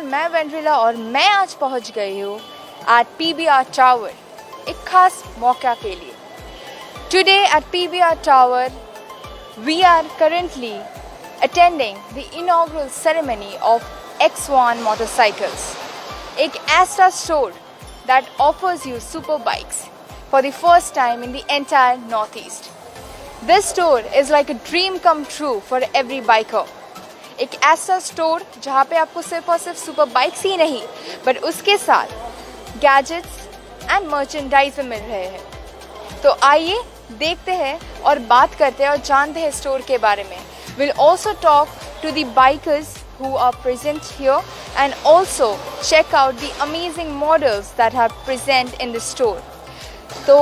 Everyone, मैं वेंड्रिला और मैं आज पहुंच गई हूँ एट PBR टावर एक खास मौका के लिए। Today at PBR tower we are currently attending the inaugural ceremony of X1 motorcycles, एक ऐसा store that offers you super bikes for the first time in the entire Northeast. This store is like a dream come true for every biker. एक ऐसा store जहाँ पे आपको सिर्फ और सिर्फ सुपर बाइक्स ही नहीं बट उसके साथ गैजेट्स एंड मर्चेंडाइज भी मिल रहे हैं। तो आइए देखते हैं और बात करते हैं और जानते हैं स्टोर के बारे में। We'll also talk to the bikers who are present here and also check out the amazing models that are present in the store. तो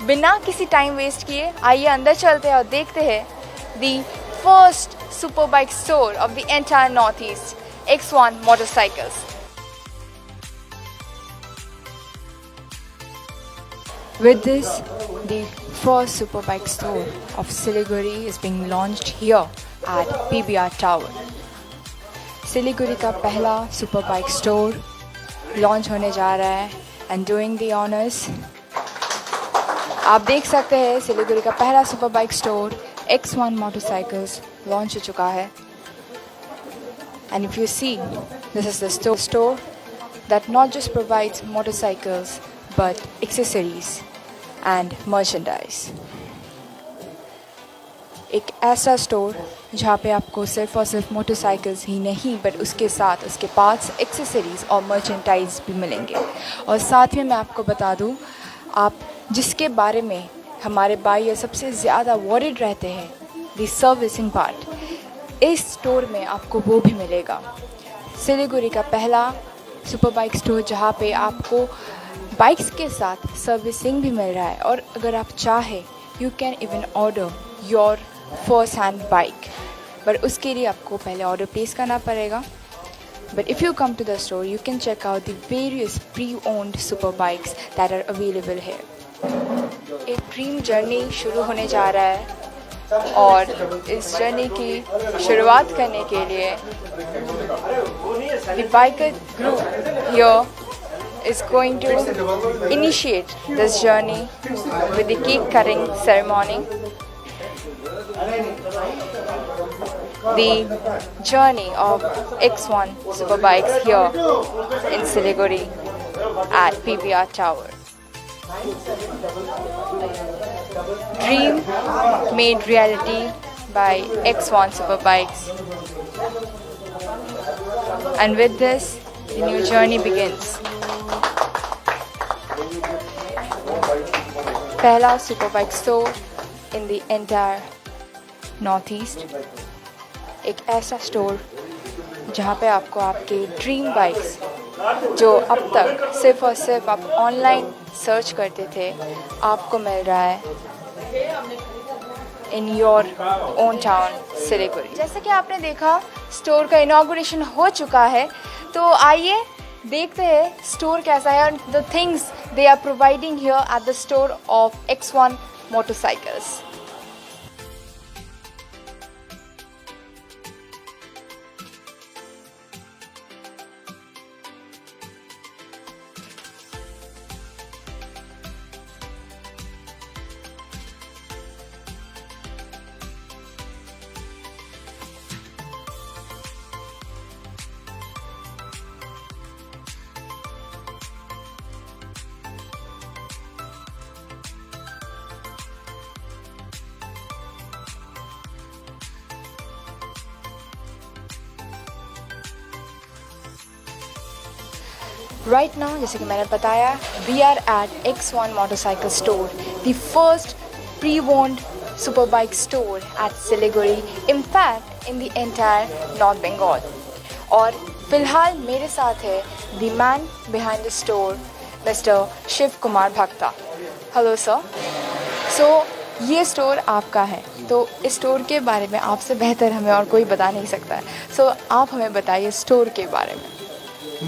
बिना किसी टाइम वेस्ट किए आइए अंदर चलते हैं और देखते हैं the first super bike store of the entire Northeast, X1 Motorcycles. With this, the first super bike store of Siliguri is being launched here at PBR Tower. Siliguri का पहला सुपर बाइक स्टोर लॉन्च होने जा रहा है and doing the honours आप देख सकते हैं सिलीगुड़ी का पहला super bike store X1 Motorcycles launch हो चुका है। And if you see this is the store that not just provides motorcycles but accessories and merchandise. एक ऐसा स्टोर जहाँ पे आपको सिर्फ और सिर्फ मोटरसाइकिल्स ही नहीं बट उसके साथ उसके पार्ट्स, एक्सेसरीज़ और मर्चेंडाइज भी मिलेंगे। और साथ में मैं आपको बता दूँ, आप जिसके बारे में हमारे भाई सबसे ज़्यादा वॉरिड रहते हैं, द सर्विसिंग पार्ट, इस स्टोर में आपको वो भी मिलेगा। सिलीगुड़ी का पहला सुपर बाइक स्टोर जहाँ पे आपको बाइक्स के साथ सर्विसिंग भी मिल रहा है और अगर आप चाहे you can even order your first hand bike, but उसके लिए आपको पहले ऑर्डर प्लेस करना पड़ेगा। But if you come to the store you can check out the various pre owned super bikes that are available here. एक dream journey शुरू होने जा रहा है और इस जर्नी की शुरुआत करने के लिए the biker group here is going to initiate this journey with the cake cutting ceremony. The journey of X1 Superbikes here in Siliguri at PBR Tower. Dream made reality by X1 Superbikes. And with this, the new journey begins. पहला super bike store in the entire north east, एक ऐसा store जहाँ पे आपको आपके dream bikes जो अब तक सिर्फ और सिर्फ आप ऑनलाइन सर्च करते थे, आपको मिल रहा है in your own town Siliguri. जैसे कि आपने देखा स्टोर का इनॉग्रेशन हो चुका है, तो आइए देखते हैं स्टोर कैसा है और the things they are providing here at the store of X1 motorcycles. Right now, जैसे कि मैंने बताया, we are at X1 Motorcycle Store, the first pre-owned superbike store at Siliguri, in fact, in the entire North Bengal. और फिलहाल मेरे साथ है the man behind the store, Mr. Shiv Kumar भक्ता। Hello sir. So ये स्टोर आपका है, तो इस स्टोर के बारे में आपसे बेहतर हमें और कोई बता नहीं सकता है। So आप हमें बताइए स्टोर के बारे में।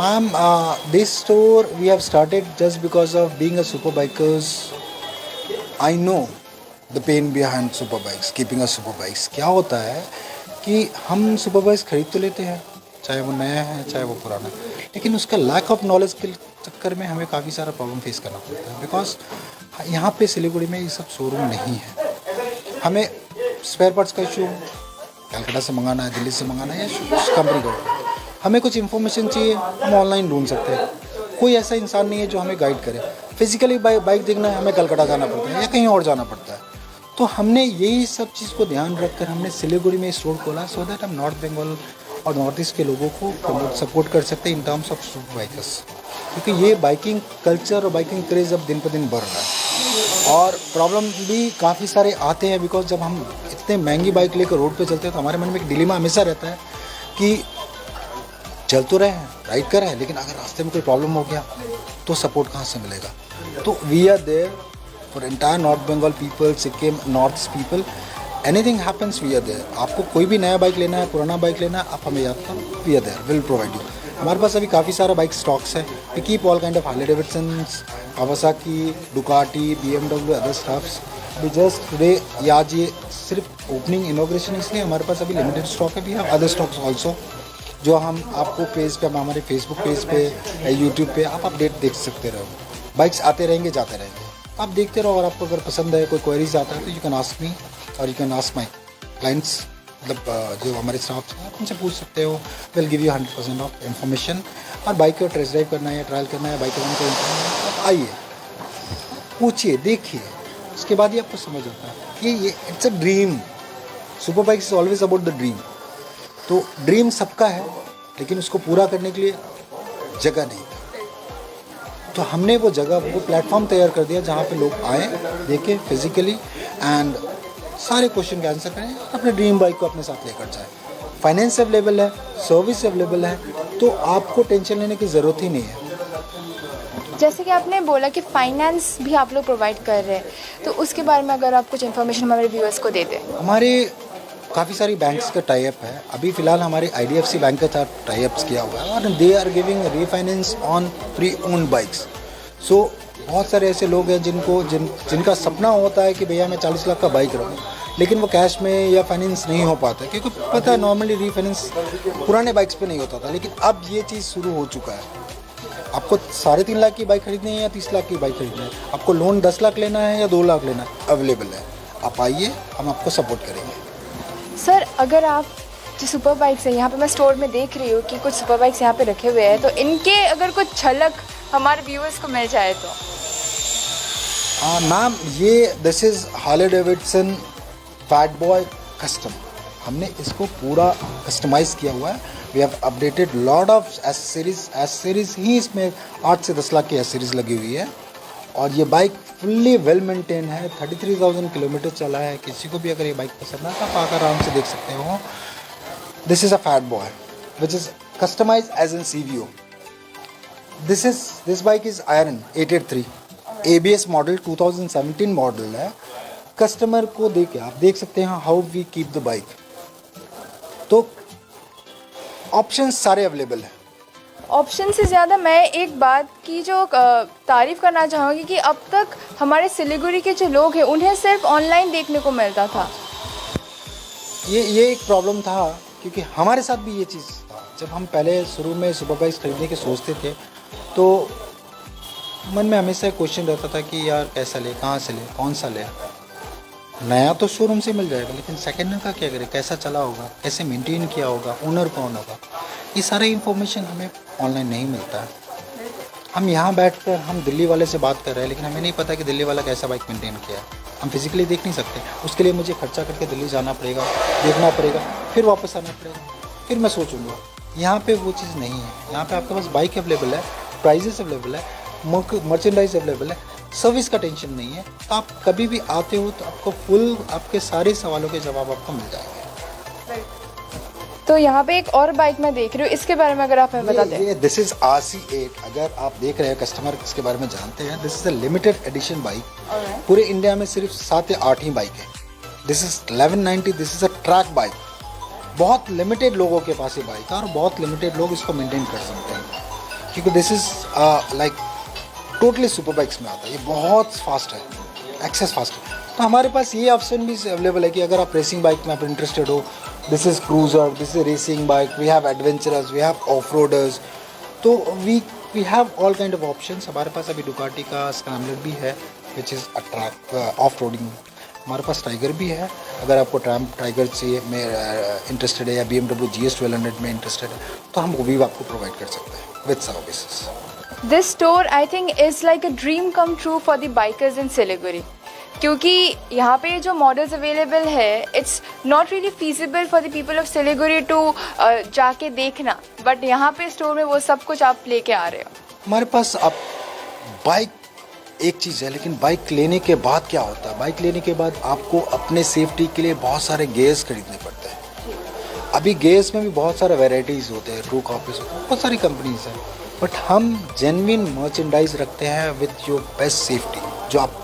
Ma'am, this store we have started just because of being a super bikers. I know the pain behind super bikes, keeping a super bikes. क्या होता है कि हम super bikes खरीद तो लेते हैं, चाहे वो नया है चाहे वो पुराना है, लेकिन उसका लैक ऑफ नॉलेज के चक्कर में हमें काफ़ी सारा प्रॉब्लम फेस करना पड़ता है। बिकॉज यहाँ पे सिलीगुड़ी में ये सब शोरूम नहीं है। हमें स्पेयर पार्ट्स का इशू कलकत्ता से मंगाना है, दिल्ली से मंगाना है या कंपनी को, हमें कुछ इन्फॉर्मेशन चाहिए, हम ऑनलाइन ढूंढ सकते हैं। कोई ऐसा इंसान नहीं है जो हमें गाइड करे। फिजिकली बाइक देखना है, हमें कलकत्ता जाना पड़ता है या कहीं और जाना पड़ता है। तो हमने यही सब चीज़ को ध्यान रखकर हमने सिलीगुड़ी में स्टोर खोला, सो दैट हम नॉर्थ बंगाल और नॉर्थ ईस्ट के लोगों को सपोर्ट कर सकते हैं in terms of super bikers, क्योंकि ये बाइकिंग कल्चर और बाइकिंग क्रेज़ अब दिन पर दिन बढ़ रहा है। और प्रॉब्लम भी काफ़ी सारे आते हैं, बिकॉज जब हम इतने महंगी बाइक लेकर रोड पे चलते हैं तो हमारे मन में एक डिलेमा हमेशा रहता है कि चल तो रहे हैं, राइड कर रहे हैं, लेकिन अगर रास्ते में कोई प्रॉब्लम हो गया तो सपोर्ट कहाँ से मिलेगा। तो we are there for entire north Bengal people, Sikkim, north east people, anything happens we are there. आपको कोई भी नया बाइक लेना है, पुराना बाइक लेना है, आप हमें याद करो, we are there, will provide you. हमारे पास अभी काफ़ी सारा बाइक स्टॉक्स है। We keep all kind of Harley Davidsons, Kawasaki, Ducati, BMW, other stocks. अभी जस्ट टुडे आज ये सिर्फ ओपनिंग इनॉग्रेशन, इसलिए हमारे पास अभी लिमिटेड स्टॉक है। We have other stocks also, जो हम आपको पेज पे, हमारे फेसबुक पेज पे या यूट्यूब पे आप अपडेट देख सकते रहो। बाइक्स आते रहेंगे, जाते रहेंगे, आप देखते रहो। और आपको अगर पसंद है, कोई क्वेरीज आता है तो यू कैन आस्क मी और you can ask my clients, मतलब जो हमारे स्टाफ हैं, आप उनसे पूछ सकते हो। Will give you 100% of information. और बाइक को टेस्ट ड्राइव करना है या ट्रायल करना है, बाइक को आइए, पूछिए, देखिए, उसके बाद ही आपको समझ आता है कि ये it's a dream. Super bike is always about the dream. तो ड्रीम सबका है, लेकिन उसको पूरा करने के लिए जगह नहीं। तो हमने वो जगह, वो प्लेटफॉर्म तैयार कर दिया जहाँ पे लोग आए, देखें फिजिकली एंड सारे क्वेश्चन के आंसर करें, अपने ड्रीम बाइक को अपने साथ लेकर जाए। फाइनेंस अवेलेबल है, सर्विस अवेलेबल है, तो आपको टेंशन लेने की ज़रूरत ही नहीं है। जैसे कि आपने बोला कि फाइनेंस भी आप लोग प्रोवाइड कर रहे हैं, तो उसके बारे में अगर आप कुछ इन्फॉर्मेशन हमारे व्यूअर्स को दे दें। हमारे काफ़ी सारी बैंक्स का टाई अप है। अभी फ़िलहाल हमारे IDFC बैंक के साथ टाई अप्स किया हुआ है और they are giving refinance on pre owned bikes. So बहुत सारे ऐसे लोग हैं जिनका सपना होता है कि भैया मैं 40 लाख का बाइक रहूँ, लेकिन वो कैश में या फाइनेंस नहीं हो पाता, क्योंकि पता है नॉर्मली रीफाइनेंस पुराने बाइक्स पे नहीं होता था। लेकिन अब ये चीज़ शुरू हो चुका है। आपको 3.5 लाख की बाइक खरीदनी है या 30 लाख की बाइक खरीदनी है, आपको लोन 10 लाख लेना है या 2 लाख लेना है, अवेलेबल है। आप आइए, हम आपको सपोर्ट करेंगे। सर, अगर आप जो सुपर बाइक्स है, यहाँ पे मैं स्टोर में देख रही हूँ कि कुछ सुपर बाइक्स यहाँ पे रखे हुए हैं, तो इनके अगर कुछ झलक हमारे व्यूअर्स को मिल जाए तो। मैम, ये this is Harley Davidson Fat Boy custom. हमने इसको पूरा कस्टमाइज़ किया हुआ है। We have updated lot of accessories ही इसमें 8 से 10 लाख की एसेसरीज लगी हुई है। और ये बाइक फुल्ली वेल मेंटेन है, 33,000 किलोमीटर चला है। किसी को भी अगर ये बाइक पसंद है तो आप आकर आराम से देख सकते हो। This is a Fat Boy which is customize as an CVO। This bike is Iron 883 ABS model, 2017 model है। कस्टमर को देके आप देख सकते हैं how we keep the bike. तो ऑप्शंस सारे अवेलेबल हैं। ऑप्शन से ज़्यादा मैं एक बात की जो तारीफ़ करना चाहूँगी कि अब तक हमारे सिलीगुड़ी के जो लोग हैं उन्हें सिर्फ ऑनलाइन देखने को मिलता था। ये एक प्रॉब्लम था, क्योंकि हमारे साथ भी ये चीज़ था। जब हम पहले शुरू में सुपर बाइक्स खरीदने के सोचते थे तो मन में हमेशा क्वेश्चन रहता था कि यार कैसा ले, कहाँ से ले, कौन सा ले। नया तो शोरूम से मिल जाएगा, लेकिन सेकेंड हैंड का क्या करें, कैसा चला होगा, कैसे मेंटेन किया होगा, ओनर कौन होगा, ये सारा इन्फॉर्मेशन हमें ऑनलाइन नहीं मिलता है। हम यहाँ बैठकर हम दिल्ली वाले से बात कर रहे हैं, लेकिन हमें नहीं पता कि दिल्ली वाला कैसा बाइक मेंटेन किया है। हम फिजिकली देख नहीं सकते। उसके लिए मुझे खर्चा करके दिल्ली जाना पड़ेगा, देखना पड़ेगा, फिर वापस आना पड़ेगा, फिर मैं सोचूंगा। यहाँ पे वो चीज़ नहीं है। यहाँ पे आपके पास बाइक अवेलेबल है, प्राइजेस अवेलेबल है, मर्चेंडाइज अवेलेबल है, सर्विस का टेंशन नहीं है। तो आप कभी भी आते हो तो आपको फुल आपके सारे सवालों के जवाब आपको मिल जाएंगे। तो यहाँ पे एक और बाइक मैं देख रही हूँ, इसके बारे में अगर आप हमें बता दें। This is RC8। अगर आप देख रहे हैं, कस्टमर इसके बारे में जानते हैं, this is a limited edition bike. पूरे इंडिया में सिर्फ 7 या 8 ही बाइक है। This is 1190। This is a track bike. बहुत लिमिटेड लोगों के पास ये बाइक है और बहुत लिमिटेड लोग इसको मेंटेन कर सकते हैं, क्योंकि this is like totally super bikes में आता है। ये बहुत फास्ट है, एक्सेस फास्ट है। तो हमारे पास ये ऑप्शन भी अवेलेबल है कि अगर आप रेसिंग बाइक में आप इंटरेस्टेड हो This is cruiser, this is racing bike, we have adventurers, we have off-roaders. तो we have all kind of options. हमारे पास अभी डुकाटी का स्क्रैम्बलर भी है which is a track off-roading. हमारे पास टाइगर भी है, अगर आपको टाइगर चाहिए में इंटरेस्टेड है या BMW GS 1200 में इंटरेस्टेड है तो हम वो भी आपको प्रोवाइड कर सकते हैं with services. This store I think is like a dream come true for the bikers in Siliguri. क्योंकि यहाँ पे जो मॉडल्स अवेलेबल है it's not really feasible for the people of Siliguri to जाके देखना, बट यहाँ पे स्टोर में वो सब कुछ आप लेके आ रहे हो. हमारे पास आप बाइक एक चीज़ है, लेकिन बाइक लेने के बाद क्या होता है, बाइक लेने के बाद आपको अपने सेफ्टी के लिए बहुत सारे गेयर्स खरीदने पड़ते हैं. अभी गेयर्स में भी बहुत सारे वेराइटीज़ होते हैं, ट्रू कॉपीज होते हैं, बहुत सारी कंपनीज हैं, बट हम जेन्युइन मर्चेंडाइज रखते हैं विथ योर बेस्ट सेफ्टी. जो आप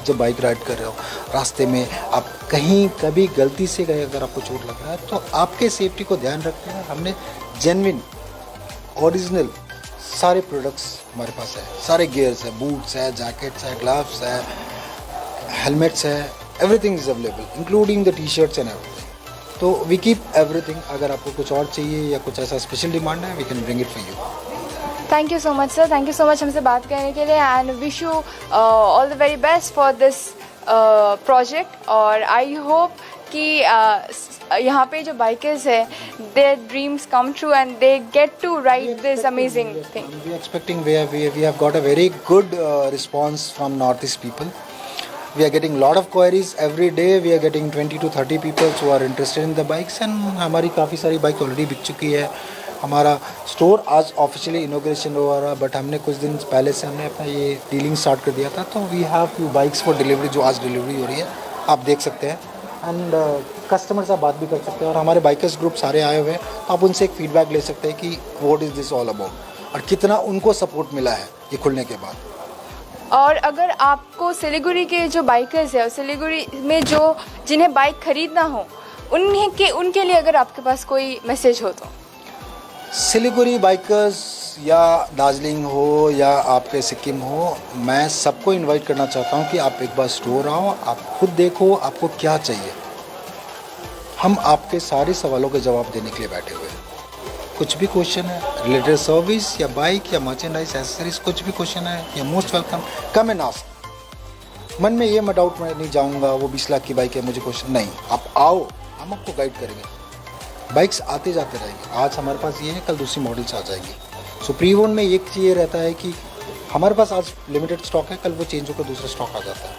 जब बाइक राइड कर रहे हो रास्ते में आप कहीं कभी गलती से गए अगर आपको चोट लग रहा है तो आपके सेफ्टी को ध्यान रखते हैं हमने जेन्युइन ओरिजिनल सारे प्रोडक्ट्स हमारे पास है. सारे गियर्स है, बूट्स है, जैकेट्स है, ग्लव्स है, हेलमेट्स है, everything is available including the T shirts and everything. तो वी कीप एवरीथिंग. अगर आपको कुछ और चाहिए या कुछ ऐसा स्पेशल डिमांड है we can bring it for you. Thank you so much sir, thank you so much हमसे बात करने के लिए and wish you all the very best for this project. और आई होप कि यहाँ पे जो बाइकर्स है their dreams come true and they get to ride this amazing thing. We are expecting we have got a very good response from Northeast people. We are getting lot of queries every day. We are getting 20 to 30 people who are interested in the bikes and हमारी काफ़ी सारी bike already बिक चुकी है. हमारा store आज officially inauguration हुआ रहा, बट हमने कुछ दिन पहले से हमने अपना ये डीलिंग स्टार्ट कर दिया था. तो we have few bikes for delivery जो आज डिलीवरी हो रही है, आप देख सकते हैं. एंड कस्टमर से आप बात भी कर सकते हैं और हमारे बाइकर्स ग्रुप सारे आए हुए हैं, तो आप उनसे एक फीडबैक ले सकते हैं कि what is this all about और कितना उनको सपोर्ट मिला है ये खुलने के बाद. और अगर आपको सिलीगुड़ी के जो बाइकर्स है और सिलीगुड़ी में जो जिन्हें बाइक खरीदना हो उनके लिए अगर आपके पास कोई मैसेज हो तो. सिलीगुड़ी बाइकर्स या दार्जिलिंग हो या आपके सिक्किम हो, मैं सबको इनवाइट करना चाहता हूं कि आप एक बार स्टोर आओ, आप खुद देखो आपको क्या चाहिए. हम आपके सारे सवालों के जवाब देने के लिए बैठे हुए हैं. कुछ भी क्वेश्चन है रिलेटेड सर्विस या बाइक या मर्चेंडाइज एसेसरीज, कुछ भी क्वेश्चन है या most welcome, come and ask. मन में ये मैं डाउट में नहीं जाऊंगा वो 20 लाख की बाइक है मुझे क्वेश्चन नहीं, आप आओ हम आपको गाइड करेंगे. बाइक्स आते जाते रहेंगे, आज हमारे पास ये है कल दूसरी मॉडल्स आ जाएंगी. सो प्री ओन में एक ये रहता है कि हमारे पास आज लिमिटेड स्टॉक है, कल वो चेंज होकर दूसरा स्टॉक आ जाता है.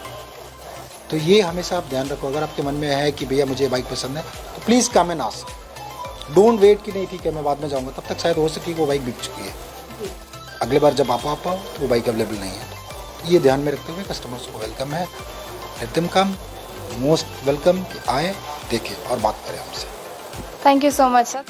तो ये हमेशा आप ध्यान रखो. अगर आपके मन में है कि भैया मुझे बाइक पसंद है तो please come and ask. Don't wait कि नहीं ठीक है मैं बाद में जाऊँगा, तब तक शायद हो सके वो बाइक बिक चुकी है. अगले बार जब आप आ पाओ तो वो बाइक अवेलेबल नहीं है. तो ये ध्यान में रखते हुए कस्टमर्स को वेलकम है, let them come, most welcome कि आए देखें और बात करें हमसे. Thank you so much sir.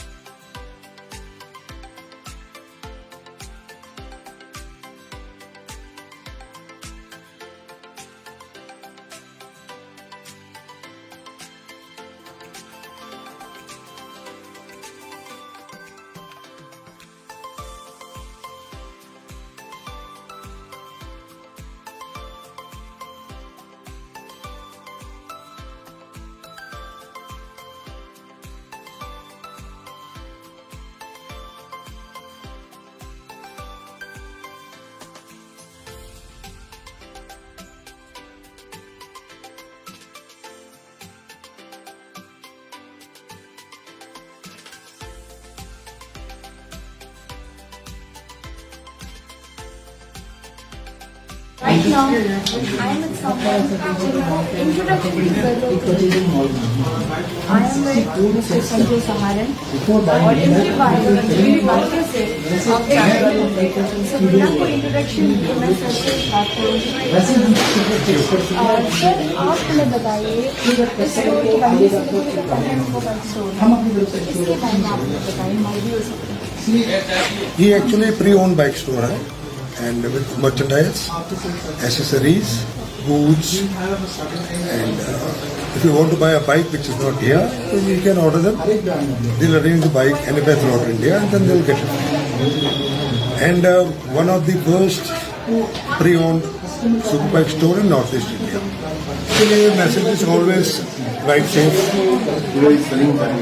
Right now, I am with someone introduction to I am with Mr. Sanjay Saharan और इनके बारे में मेरी बातें से आप जानते हैं. सो बिना कोई इंट्रोडक्शन के मैं सर से बात करूँगी. सर आप हमें बताइए इस स्टोर के बारे में इसके बारे में आप बताइए हमारे भी हो सकते हैं. ये actually pre own bike store है and with merchandise, accessories, boots, and if you want to buy a bike which is not here, then you can order them. They'll arrange the bike anywhere throughout India and then they'll get it. And one of the first pre-owned superbike store in Northeast India. So the message is always ride safe,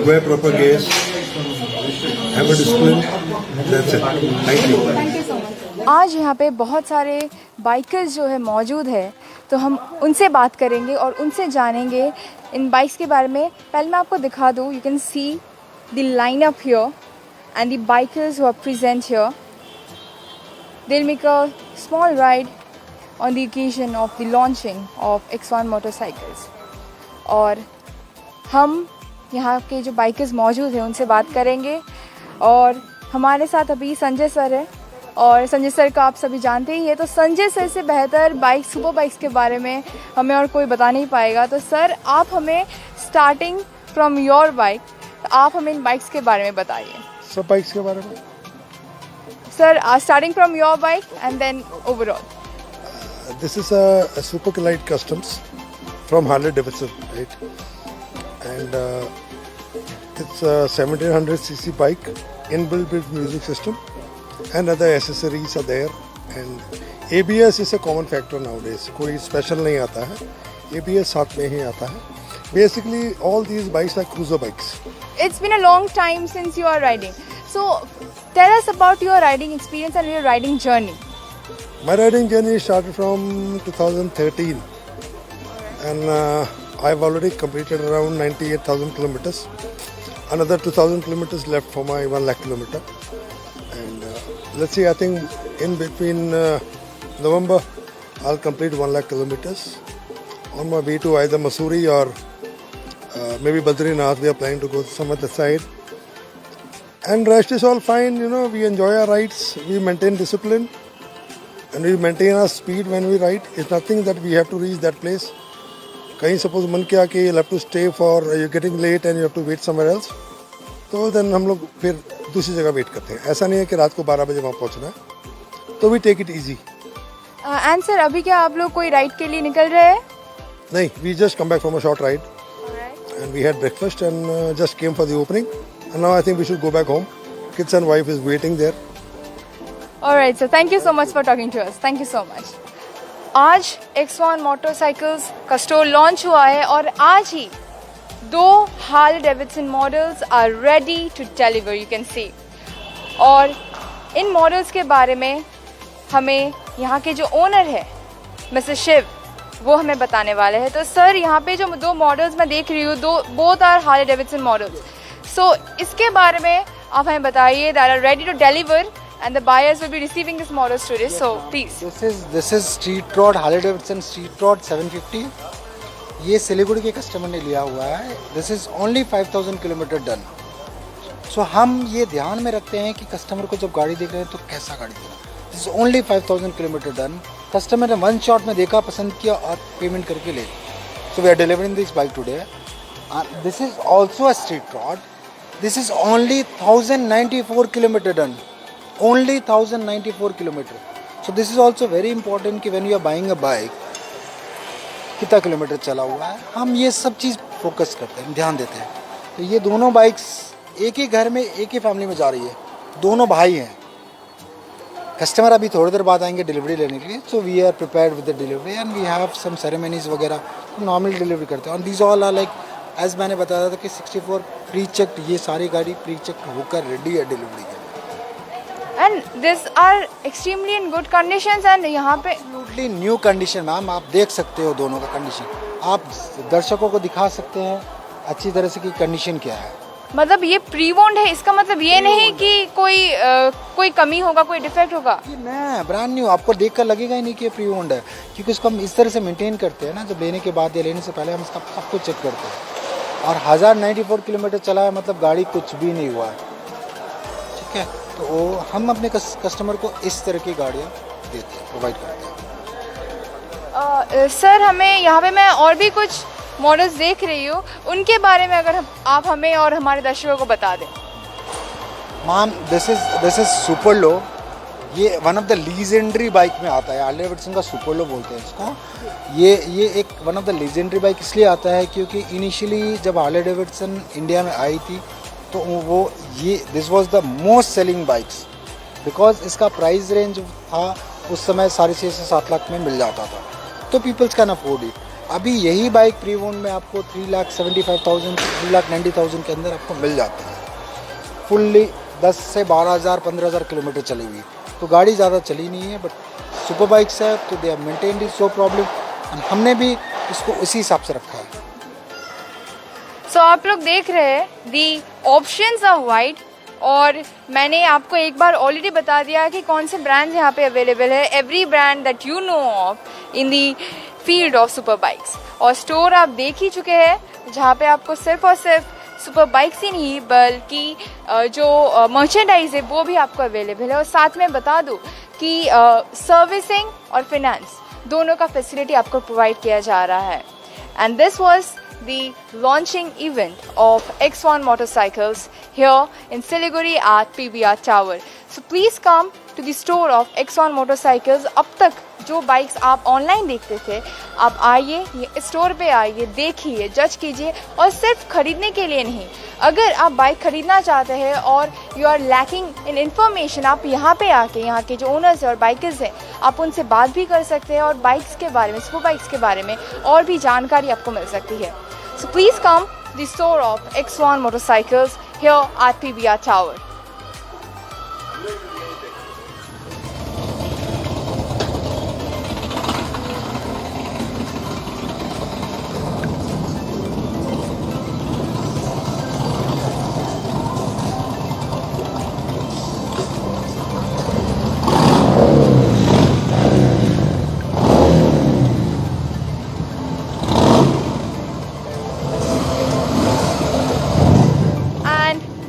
wear proper gears, have a discipline. That's it. Thank you. आज यहाँ पे बहुत सारे bikers जो है मौजूद है, तो हम उनसे बात करेंगे और उनसे जानेंगे इन बाइक्स के बारे में। पहले मैं आपको दिखा दूँ, you can see the line up here and the bikers who are present here. They'll make a small ride on the occasion of the launching of X1 motorcycles. और हम यहाँ के जो बाइकर्स मौजूद हैं उनसे बात करेंगे। और हमारे साथ अभी संजय सर है, और संजय सर का आप सभी जानते ही है, तो संजय सर से बेहतर बाइक सुपर बाइक्स के बारे में हमें और कोई बता नहीं पाएगा। तो सर, आप हमें स्टार्टिंग फ्रॉम योर बाइक, तो आप हमें इन बाइक्स के बारे में बताइए। सब बाइक्स के बारे में sir, starting from your bike and then overall. This is a super glide customs from Harley Davidson, right? And it's a 1700 cc bike, inbuilt with music system and other accessories are there, and ABS is a common factor nowadays. कोई special नहीं आता है, ABS साथ में ही आता है। Basically all these bikes are cruiser bikes. It's been a long time since you are riding. So tell us about your riding experience and your riding journey. My riding journey started from 2013, and I've already completed around 98,000 kilometers. Another 2,000 kilometers left for my 1 lakh kilometer. And let's see, I think in between November I'll complete 1 lakh kilometers on my way to either Mussoorie or maybe Badrinath. We are planning to go some other side. And rest is all fine, you know, we enjoy our rides, we maintain discipline, and we maintain our speed when we ride. It's nothing that we have to reach that place. कहीं suppose मन किया कि you'll have to stay for, you're getting late and you have to wait somewhere else, तो then हम लोग फिर दूसरी जगह वेट करते हैं। ऐसा नहीं है कि रात को 12 बजे वहाँ पहुँचना है, तो we take it easy. And sir, अभी क्या आप लोग कोई राइड के लिए निकल रहे हैं? नहीं, we just come back from a short ride. And we had breakfast and just came for the opening, and now I think we should go back home. Kids and wife is waiting there. Alright sir, thank you so much for talking to us. Thank you so much. आज X1 motorcycles का store launch हुआ है, और आज ही 2 Harley Davidson models are ready to deliver, you can see. और इन models के बारे में हमें यहाँ के जो ओनर है मिस्टर शिव, वो हमें बताने वाले हैं। तो सर, यहाँ पे जो 2 मॉडल्स मैं देख रही हूँ, both are Harley Davidson models. So इसके बारे में आप हमें बताइए, that are ready to deliver and the buyers will be receiving this models today. So please. This is Street Rod, Harley Davidson Street Rod 750. ये सिलीगुड़ी के कस्टमर ने लिया हुआ है। This is only 5,000 kilometre done. So हम ये ध्यान में रखते हैं कि कस्टमर को जब गाड़ी देख रहे हैं तो कैसा गाड़ी देना। This is only 5,000 kilometre done. Customer ने 1 शॉट में देखा, पसंद किया और पेमेंट करके ले। So we are delivering this bike today. This is also a Street Rod. This is only 1,094 kilometre done. Only 1,094 kilometer. So this is also very important कि when you are buying a bike, कितना kilometre चला हुआ है, हम ये सब चीज़ focus करते हैं, ध्यान देते हैं। तो ये दोनों बाइक्स एक ही घर में, एक ही फैमिली में जा रही है, दोनों भाई हैं। कस्टमर अभी थोड़ी देर बाद आएंगे डिलीवरी लेने के लिए, so we are prepared with the delivery and we have some ceremonies वगैरह, नॉर्मल डिलीवरी करते हैं। और these all are like as मैंने बताया था कि 64 प्री चेक्ड, ये सारी गाड़ी प्री चेक्ड होकर रेडी है डिलीवरी के लिए। And these are extremely in good conditions and यहाँ पे एब्सोल्युटली न्यू कंडीशन मैम, आप देख सकते हो दोनों का कंडीशन, आप दर्शकों को दिखा सकते हैं अच्छी तरह से कि कंडीशन क्या है। मतलब ये प्री वोन्ड है, इसका मतलब ये नहीं कि कोई कमी होगा, कोई डिफेक्ट होगा। ये नया ब्रांड न्यू, आपको देखकर लगेगा ही नहीं कि ये प्री ओन्ड है, क्योंकि उसको हम इस तरह से मेंटेन करते हैं ना, जब लेने के बाद या लेने से पहले हम इसका सब कुछ चेक करते हैं। और 1094 किलोमीटर चला है, मतलब गाड़ी कुछ भी नहीं हुआ है, ठीक है। तो हम अपने कस्टमर को इस तरह की गाड़ियाँ देते हैं, प्रोवाइड करते हैं। सर, हमें यहाँ पे मैं और भी कुछ मॉडल्स देख रही हूँ, उनके बारे में अगर आप हमें और हमारे दर्शकों को बता दें। Ma'am, this is super low, ये one of the legendary bike में आता है, हार्ले डेविडसन का सुपर लो बोलते हैं इसको। ये एक one of the legendary bike इसलिए आता है क्योंकि इनिशियली जब हार्ले डेविडसन इंडिया में आई थी तो वो this was the most selling bikes, because इसका प्राइस रेंज था उस समय 6.5 से 7 लाख में मिल जाता था, तो पीपल्स कैन अफोर्ड इट। अभी यही बाइक प्री ओन में आपको 3,75,000 3,90,000 के अंदर आपको मिल जाती है। फुल्ली 10 से 12,000 15,000 किलोमीटर चली हुई, तो गाड़ी ज़्यादा चली नहीं है, बट सुपर बाइक्स है तो they are maintained is no problem. हमने भी इसको उसी हिसाब से रखा है। सो आप लोग देख रहे हैं दी ऑप्शंस आर वाइड, और मैंने आपको एक बार ऑलरेडी बता दिया कि कौन से ब्रांड्स यहाँ पे अवेलेबल है। Every brand that you know of in the field of super bikes. और स्टोर आप देख ही चुके हैं जहाँ पे आपको सिर्फ और सिर्फ सुपर बाइक्स ही नहीं बल्कि जो मर्चेंडाइज है वो भी आपको अवेलेबल है। और साथ में बता दूँ कि सर्विसिंग और फिनेंस दोनों का फैसिलिटी आपको प्रोवाइड किया जा रहा है। And this was the launching event of X1 motorcycles here in Siliguri at PBR Tower. So please come to the store of X1 motorcycles. अब तक जो बाइक्स आप ऑनलाइन देखते थे, आप आइए ये स्टोर पे आइए, देखिए, जज कीजिए। और सिर्फ खरीदने के लिए नहीं, अगर आप बाइक खरीदना चाहते हैं और you are lacking in information, आप यहाँ पे आके यहाँ के जो ओनर्स हैं और बाइकर्स हैं, आप उनसे बात भी कर सकते हैं और बाइक्स के बारे में, सुपर बाइक्स के बारे में और भी जानकारी आपको मिल सकती है। So please come to the store of X1 motorcycles here at PBR Tower.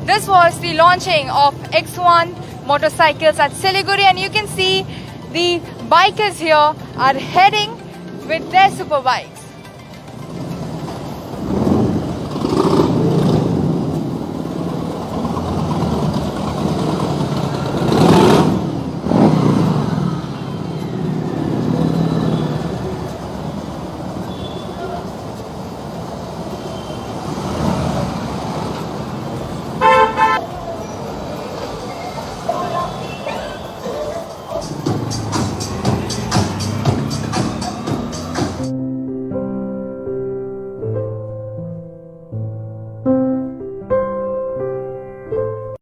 This was the launching of X1 motorcycles at Siliguri, and you can see the bikers here are heading with their super bikes.